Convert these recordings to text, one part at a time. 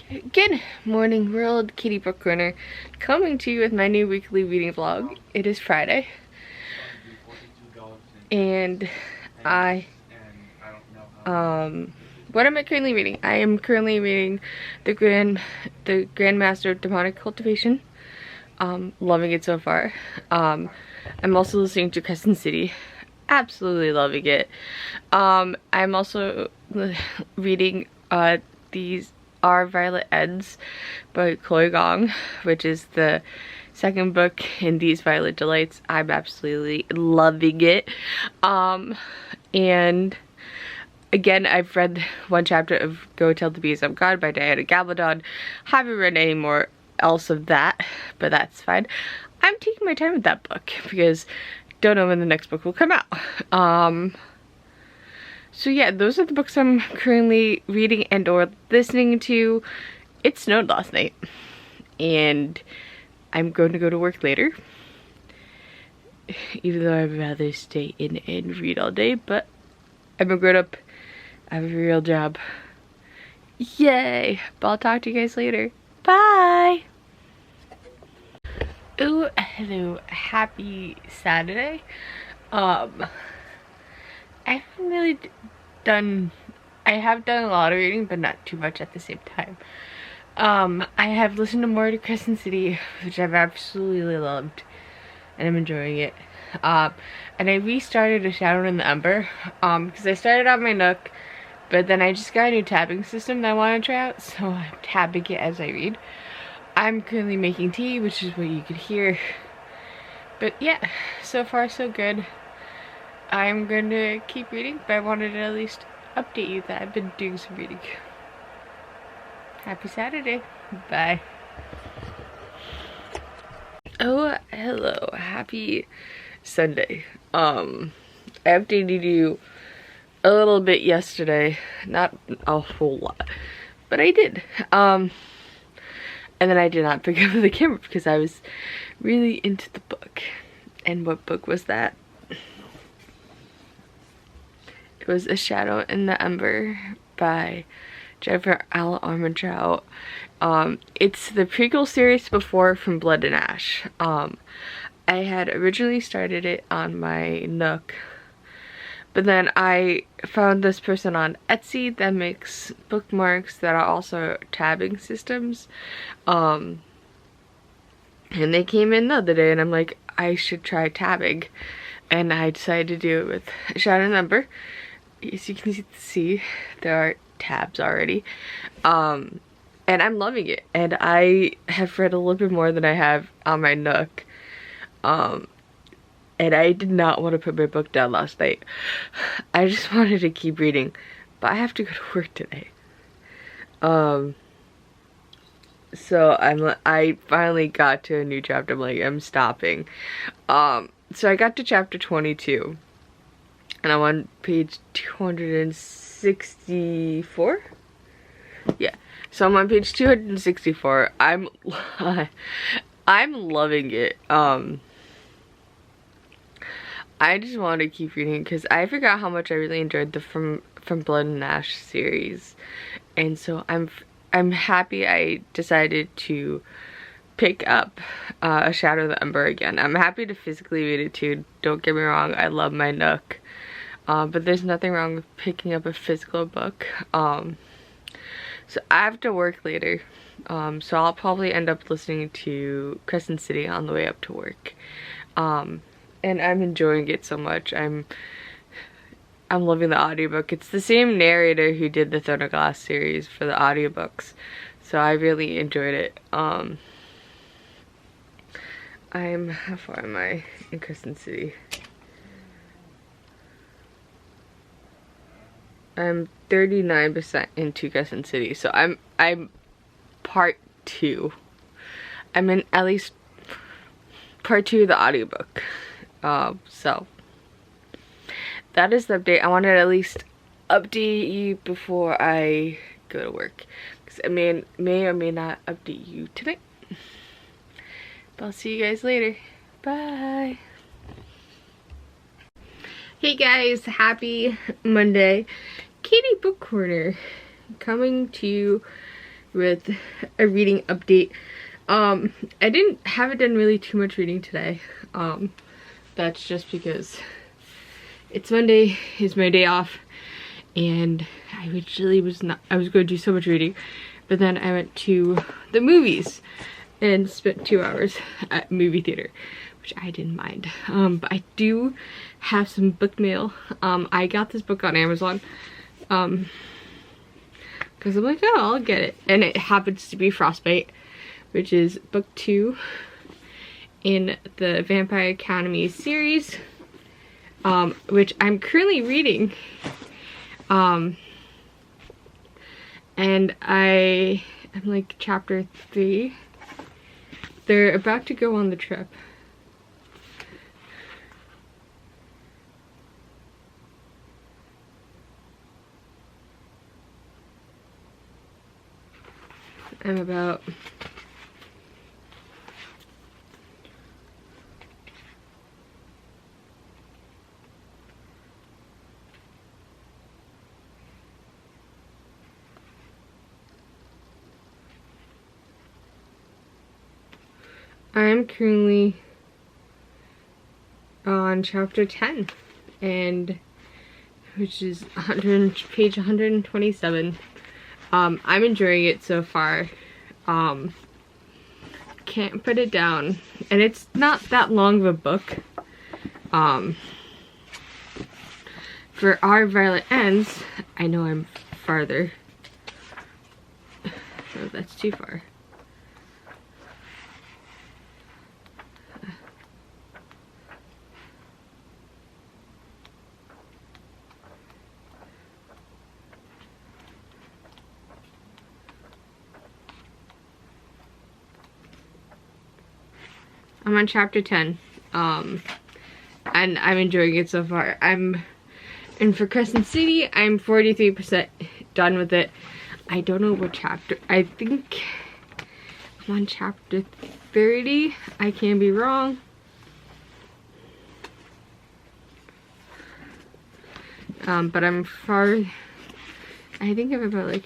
Good morning world, Kitty Book Corner, coming to you with my new weekly reading vlog. It is Friday, and what am I currently reading? I am currently reading the Grandmaster of Demonic Cultivation. Loving it so far. I'm also listening to Crescent City. Absolutely loving it. I'm also reading these Are Violet Ends by Chloe Gong, which is the second book in These Violet Delights. I'm absolutely loving it. And again, I've read one chapter of Go Tell the Bees I'm God by Diana Gabaldon. Haven't read any more else of that, but that's fine. I'm taking my time with that book because don't know when the next book will come out. So yeah, those are the books I'm currently reading and or listening to. It snowed last night and I'm going to go to work later, even though I'd rather stay in and read all day, but I'm a grown up. I have a real job. Yay! But I'll talk to you guys later. Bye! Oh, hello. Happy Saturday. I haven't really I have done a lot of reading, but not too much at the same time. I have listened to more to Crescent City, which I've absolutely loved, and I'm enjoying it. And I restarted A Shadow in the Ember, because I started on my Nook, but then I just got a new tabbing system that I want to try out, so I'm tabbing it as I read. I'm currently making tea, which is what you could hear. But yeah, so far so good. I'm going to keep reading, but I wanted to at least update you that I've been doing some reading. Happy Saturday. Bye. Oh, hello. Happy Sunday. I updated you a little bit yesterday. Not a whole lot, but I did. And then I did not pick up the camera because I was really into the book. And what book was that? It was A Shadow in the Ember by Jennifer L. Armentrout. It's the prequel series before From Blood and Ash. I had originally started it on my Nook, but then I found this person on Etsy that makes bookmarks that are also tabbing systems. And they came in the other day and I'm like, I should try tabbing. And I decided to do it with A Shadow in the Ember. As you can see, there are tabs already. And I'm loving it. And I have read a little bit more than I have on my Nook. And I did not want to put my book down last night. I just wanted to keep reading. But I have to go to work today. So I finally got to a new chapter. I'm like, I'm stopping. So I got to chapter 22. And I'm on page 264. Yeah, so I'm on page 264. I'm loving it. I just want to keep reading because I forgot how much I really enjoyed the From Blood and Ash series, and so I'm happy I decided to pick up A Shadow in the Ember again. I'm happy to physically read it too. Don't get me wrong, I love my Nook. But there's nothing wrong with picking up a physical book. So I have to work later. So I'll probably end up listening to Crescent City on the way up to work. And I'm enjoying it so much. I'm loving the audiobook. It's the same narrator who did the Throne of Glass series for the audiobooks. So I really enjoyed it. How far am I in Crescent City? I'm 39% into Crescent City, so I'm part 2. I'm in at least part 2 of the audiobook. So that is the update. I wanted to at least update you before I go to work, because I may or may not update you tonight. But I'll see you guys later. Bye. Hey guys, happy Monday. Kitty Book Corner coming to you with a reading update. I haven't done really too much reading today. That's just because it's Monday, is my day off, and I originally was going to do so much reading, but then I went to the movies and spent 2 hours at movie theater, which I didn't mind. But I do have some book mail. I got this book on Amazon, because I'm like, oh, I'll get it. And it happens to be Frostbite, which is book 2 in the Vampire Academy series, which I'm currently reading. And I'm like chapter 3. They're about to go on the trip. I'm currently on chapter 10, and which is page 127. I'm enjoying it so far. Can't put it down, and it's not that long of a book. For Our Violet Ends, I know I'm farther. Oh, that's too far. I'm on chapter 10, and I'm enjoying it so far. And for Crescent City, I'm 43% done with it. I don't know what chapter. I think I'm on chapter 30. I can be wrong. But I'm far. I think I'm about like.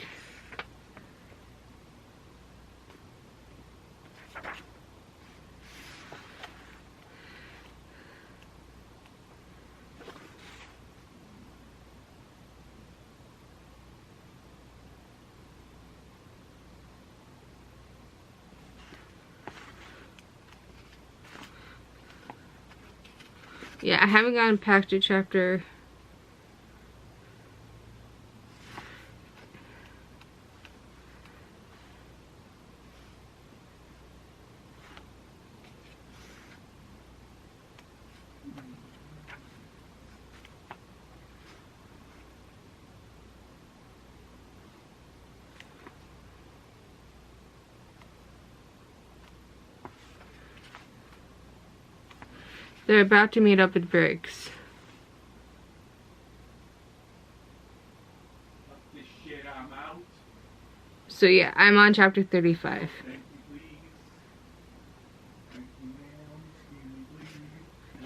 Yeah, I haven't gotten past to chapter. They're about to meet up at Briggs. So yeah, I'm on chapter 35.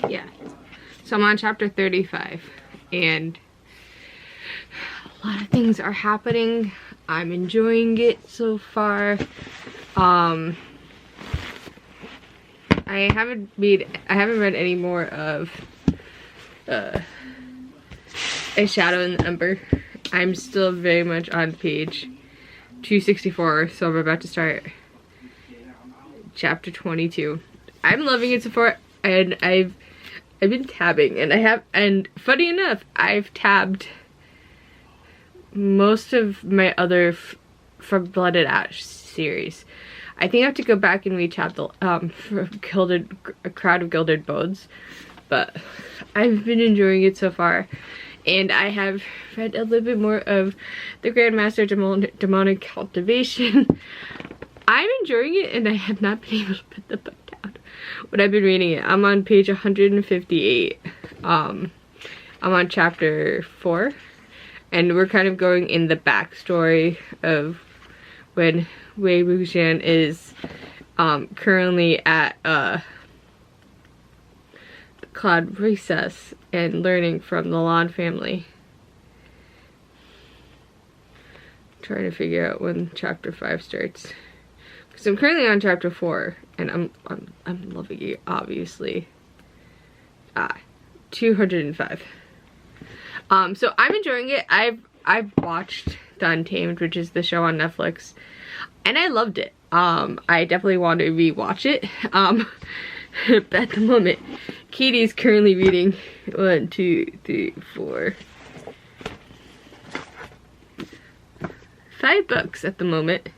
Yeah. So I'm on chapter 35, and a lot of things are happening. I'm enjoying it so far. I haven't read any more of A Shadow in the Ember. I'm still very much on page 264, so I'm about to start chapter 22. I'm loving it so far, and I've been tabbing, and funny enough, I've tabbed most of my other from Blood and Ash series. I think I have to go back and retab the A Crowd of Gilded Bones, but I've been enjoying it so far, and I have read a little bit more of the Grandmaster Demonic Cultivation. I'm enjoying it, and I have not been able to put the book down when I've been reading it. I'm on page 158. I'm on chapter 4, and we're kind of going in the backstory of when Wei Wuxian is currently at the Cloud Recess and learning from the Lan family. trying to figure out when chapter 5 starts. Because I'm currently on chapter 4, and I'm loving it, obviously. 205. So I'm enjoying it. I've watched The Untamed, which is the show on Netflix, and I loved it. I definitely want to rewatch it. But at the moment, Katie's currently reading 1, 2, 3, 4, 5 books at the moment.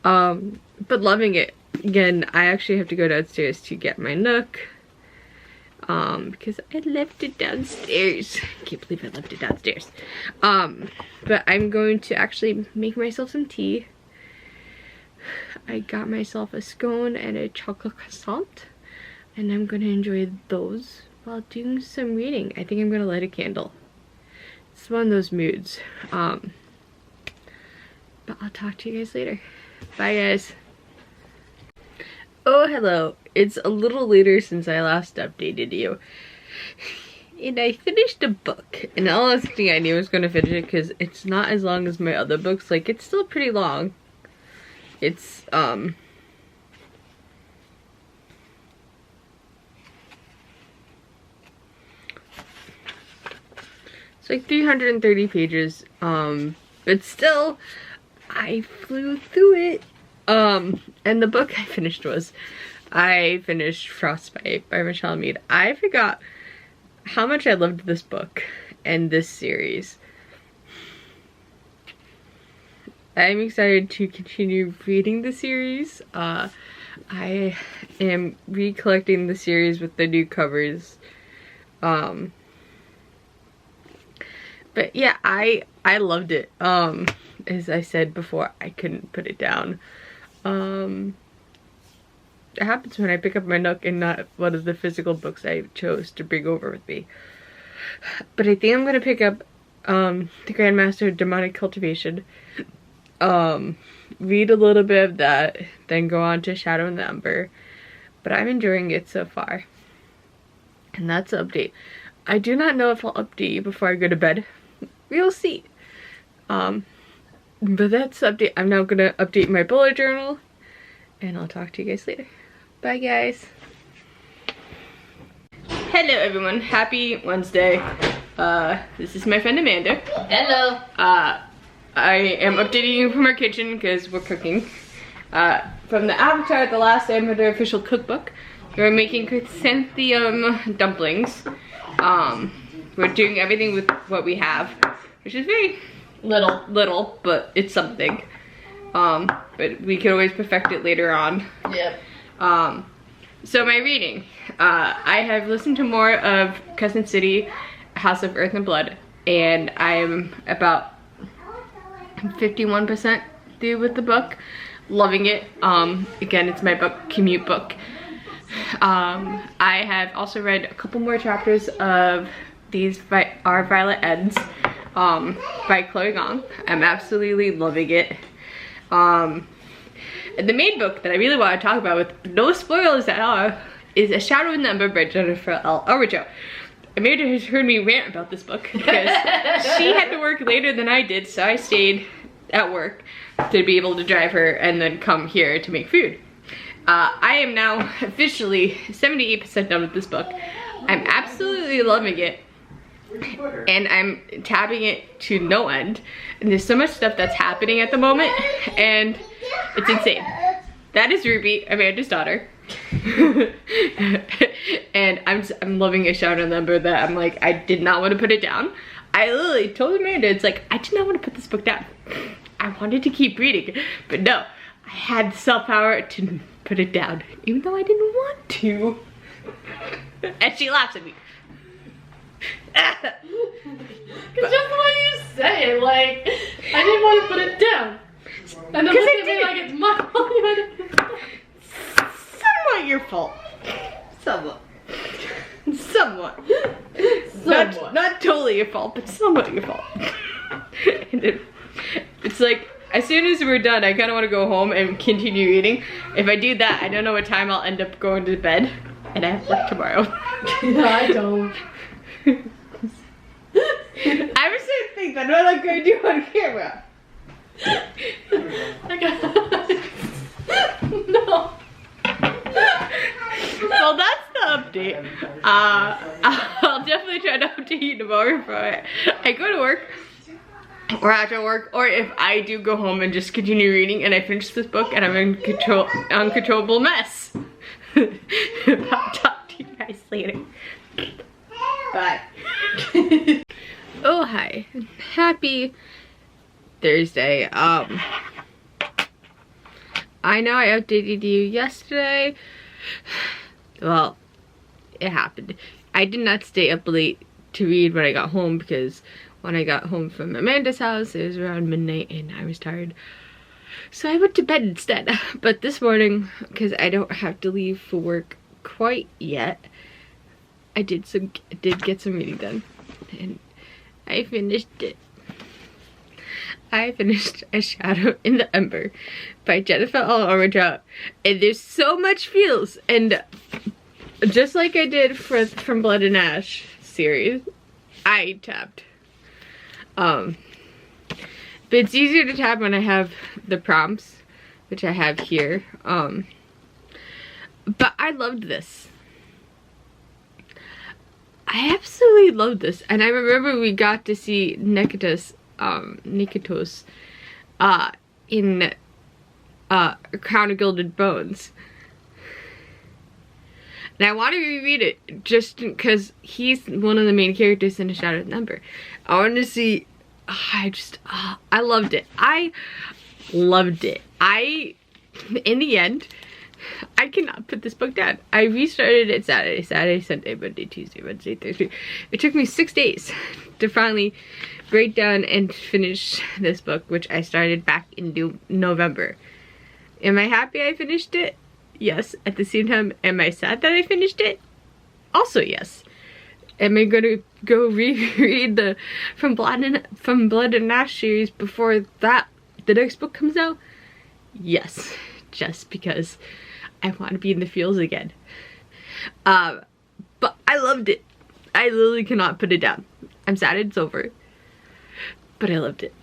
But loving it. Again, I actually have to go downstairs to get my Nook. Because I left it downstairs. I can't believe I left it downstairs. But I'm going to actually make myself some tea. I got myself a scone and a chocolate croissant. And I'm gonna enjoy those while doing some reading. I think I'm gonna light a candle. It's one of those moods. But I'll talk to you guys later. Bye, guys. Oh, hello. It's a little later since I last updated you. And I finished a book. And the last thing I knew I was going to finish it because it's not as long as my other books. Like, it's still pretty long. It's, it's like 330 pages. But still, I flew through it. And the book I finished I finished Frostbite by Michelle Mead. I forgot how much I loved this book and this series. I'm excited to continue reading the series. I am recollecting the series with the new covers. But yeah, I loved it. As I said before, I couldn't put it down. It happens when I pick up my Nook and not one of the physical books I chose to bring over with me. But I think I'm gonna pick up the Grandmaster of Demonic Cultivation. Read a little bit of that, then go on to Shadow in the Ember. But I'm enjoying it so far. And that's the update. I do not know if I'll update you before I go to bed. We'll see. But that's the update. I'm now gonna update my bullet journal, and I'll talk to you guys later. Bye, guys. Hello, everyone. Happy Wednesday. This is my friend Amanda. Hello. I am updating you from our kitchen because we're cooking. From the Avatar, the last Avatar official cookbook, we're making chrysanthemum dumplings. We're doing everything with what we have, which is very little, but it's something. But we can always perfect it later on. Yep. So my reading, I have listened to more of Crescent City, House of Earth and Blood, and I am about 51% through with the book. Loving it. Again, it's my commute book. I have also read a couple more chapters of These Are Violet Ends by Chloe Gong. I'm absolutely loving it. The main book that I really want to talk about with no spoilers at all is A Shadow in the Ember by Jennifer L. Armijo. Amanda has heard me rant about this book because she had to work later than I did, so I stayed at work to be able to drive her and then come here to make food. I am now officially 78% done with this book. I'm absolutely loving it. And I'm tabbing it to no end. And there's so much stuff that's happening at the moment, and it's insane. That is Ruby, Amanda's daughter. And I'm loving A Shadow in the Ember that I'm like, I did not want to put it down. I literally told Amanda, it's like, I did not want to put this book down. I wanted to keep reading, but no, I had the self-power to put it down, even though I didn't want to. And she laughs at me. It's just the way you say it, like, I didn't want to put it down. And then look at me like it's my fault. Somewhat your fault. Somewhat. Not totally your fault, but somewhat your fault. And it's like, as soon as we're done, I kind of want to go home and continue reading. If I do that, I don't know what time I'll end up going to bed. And I have work tomorrow. No, I don't. I was saying things I'm not going to do on camera. No. Well, that's the update. I'll definitely try to update you tomorrow for it. I go to work, or after work, or if I do go home and just continue reading and I finish this book and I'm in uncontrollable mess. I'll talk to you guys later. Bye. Oh, hi. Happy Thursday. I know I updated you yesterday. Well, it happened. I did not stay up late to read when I got home because when I got home from Amanda's house, it was around midnight and I was tired. So I went to bed instead. But this morning, because I don't have to leave for work quite yet, I did get some reading done. And I finished it. I finished A Shadow in the Ember by Jennifer L. Armentrout. And there's so much feels. And just like I did from Blood and Ash series, I tapped. But it's easier to tap when I have the prompts, which I have here. But I loved this. I absolutely loved this. And I remember we got to see Niketos in Crown of Gilded Bones. And I want to reread it just because he's one of the main characters in A Shadow in the Ember. I wanted to see, I loved it. I loved it. In the end, I cannot put this book down. I restarted it Saturday, Sunday, Monday, Tuesday, Wednesday, Thursday. It took me 6 days to finally break down and finish this book, which I started back in November. Am I happy I finished it? Yes. At the same time, am I sad that I finished it? Also yes. Am I gonna go reread the From Blood and Ash series before the next book comes out? Yes. Just because I want to be in the feels again. But I loved it. I literally cannot put it down. I'm sad it's over, but I loved it.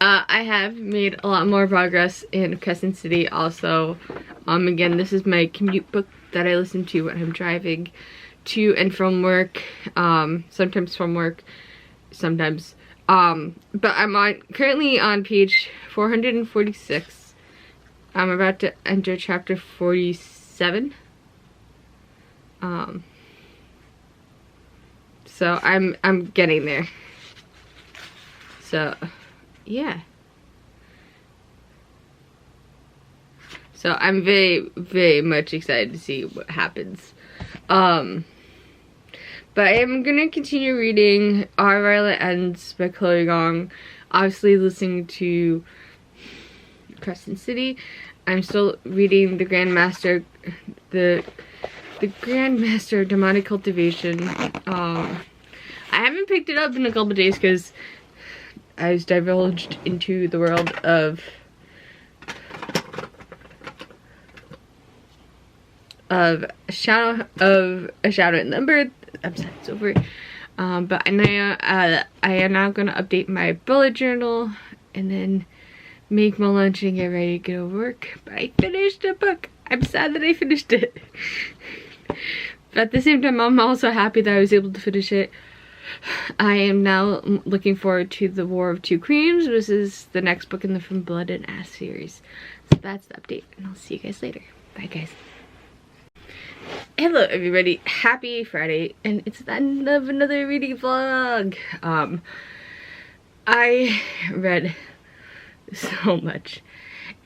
I have made a lot more progress in Crescent City also. Again, this is my commute book that I listen to when I'm driving to and from work. Sometimes from work, sometimes. But I'm currently on page 446. I'm about to enter chapter 47. So I'm getting there. So yeah. So I'm very, very much excited to see what happens. But I am gonna continue reading Our Violet Ends by Chloe Gong. Obviously listening to Crescent City. I'm still reading the Grandmaster of Demonic Cultivation. I haven't picked it up in a couple days because I was divulged into the world of A Shadow in the Ember. I'm sad it's over. But I am now gonna update my bullet journal and then make my lunch and get ready to go to work. But I finished the book. I'm sad that I finished it. But at the same time, I'm also happy that I was able to finish it. I am now looking forward to The War of Two Queens. This is the next book in the From Blood and Ash series. So that's the update, and I'll see you guys later. Bye, guys. Hello, everybody. Happy Friday, and it's the end of another reading vlog. I read so much,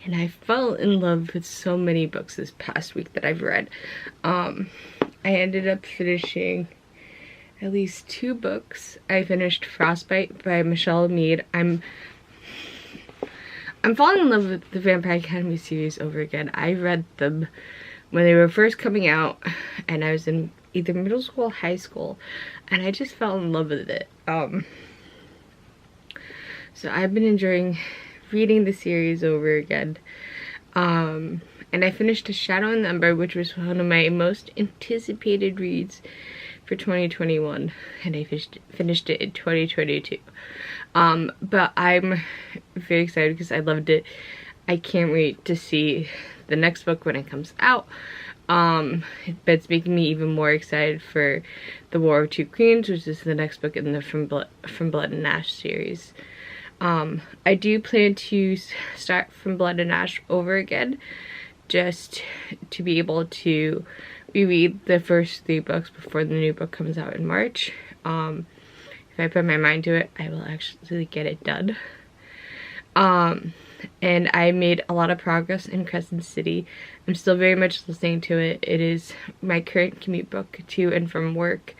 and I fell in love with so many books this past week that I've read. I ended up finishing at least 2 books. I finished Frostbite by Michelle Mead. I'm falling in love with the Vampire Academy series over again. I read them when they were first coming out, and I was in either middle school or high school, and I just fell in love with it. So I've been enjoying reading the series over again. And I finished A Shadow in the Ember, which was one of my most anticipated reads for 2021, and I finished it in 2022. But I'm very excited because I loved it. I can't wait to see the next book when it comes out. But it's making me even more excited for The War of Two Queens, which is the next book in the From Blood and Ash series. I do plan to start From Blood and Ash over again, just to be able to reread the first 3 books before the new book comes out in March. If I put my mind to it, I will actually get it done. And I made a lot of progress in Crescent City. I'm still very much listening to it. It is my current commute book to and from work.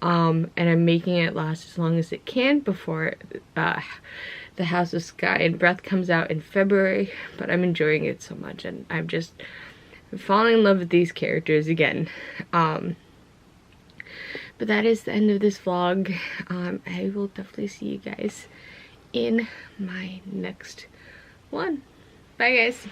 And I'm making it last as long as it can before The House of Sky and Breath comes out in February. But I'm enjoying it so much, and I'm just falling in love with these characters again. But that is the end of this vlog. I will definitely see you guys in my next one. Bye guys.